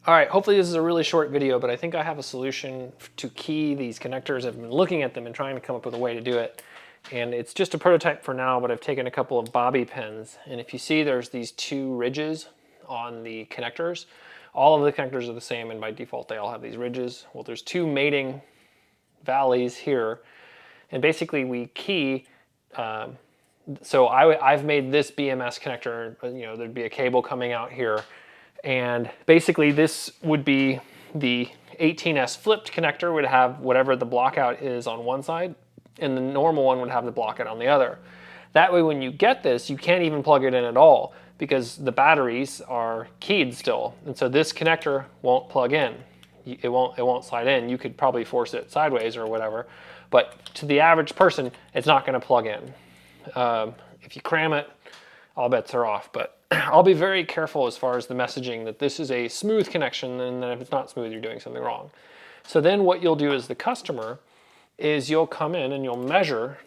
All right, hopefully this is a really short video, but I think I have a solution to key these connectors. I've been looking at them and trying to come up with a way to do it. And it's just a prototype for now, but I've taken a couple of bobby pins. And if you see, there's these two ridges on the connectors. All of the connectors are the same, and by default, they all have these ridges. Well, there's two mating valleys here. And basically we key, so I've made this BMS connector, you know, there'd be a cable coming out here. And basically this would be the 18S flipped connector would have whatever the blockout is on one side, and the normal one would have the blockout on the other. That way when you get this, you can't even plug it in at all because the batteries are keyed still. And so this connector won't plug in. It won't slide in. You could probably force it sideways or whatever, but to the average person, it's not going to plug in. If you cram it, all bets are off. But I'll be very careful as far as the messaging that this is a smooth connection, and then if it's not smooth, you're doing something wrong. So then what you'll do as the customer is you'll come in and you'll measure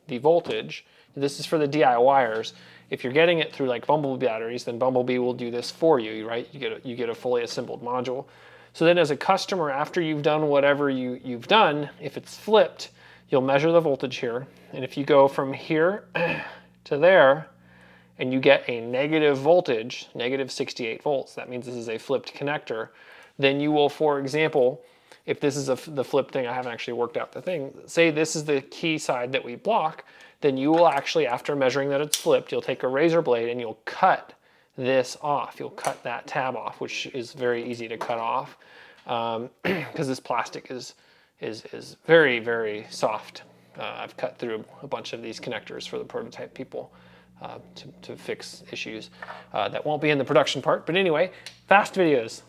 the voltage. This is for the DIYers. If you're getting it through like Bumblebee batteries, then Bumblebee will do this for you, right? You get a fully assembled module. So then as a customer, after you've done whatever you've done, if it's flipped, you'll measure the voltage here. And if you go from here to there, and you get a negative voltage, negative 68 volts, that means this is a flipped connector, then you will, for example, if this is the flip thing, I haven't actually worked out the thing, say this is the key side that we block, then you will actually, after measuring that it's flipped, you'll take a razor blade and you'll cut this off. You'll cut that tab off, which is very easy to cut off because this plastic is very, very soft. I've cut through a bunch of these connectors for the prototype people. To fix issues that won't be in the production part. But anyway, fast videos.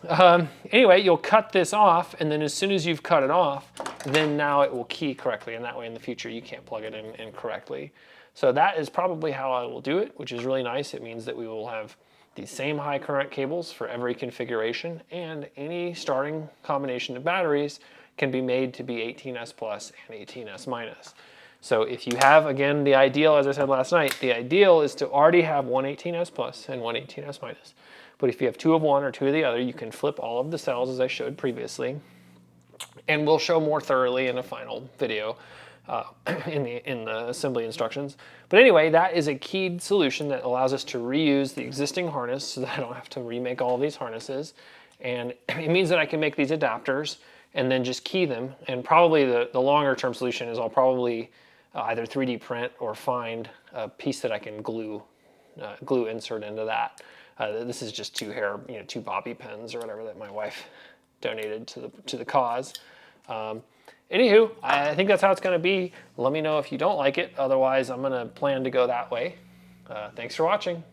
Anyway, you'll cut this off, and then as soon as you've cut it off, then now it will key correctly, and that way in the future you can't plug it in incorrectly. So that is probably how I will do it, which is really nice. It means that we will have the same high current cables for every configuration, and any starting combination of batteries can be made to be 18S plus and 18S minus. So if you have, again, the ideal, as I said last night, the ideal is to already have one 18S plus and one 18S minus. But if you have two of one or two of the other, you can flip all of the cells as I showed previously. And we'll show more thoroughly in a final video in the assembly instructions. But anyway, that is a keyed solution that allows us to reuse the existing harness so that I don't have to remake all of these harnesses. And it means that I can make these adapters and then just key them. And probably the longer term solution is I'll probably either 3D print or find a piece that I can glue insert into that. This is just two bobby pins or whatever that my wife donated to the cause. Anywho, I think that's how it's going to be. Let me know if you don't like it. Otherwise, I'm going to plan to go that way. Thanks for watching.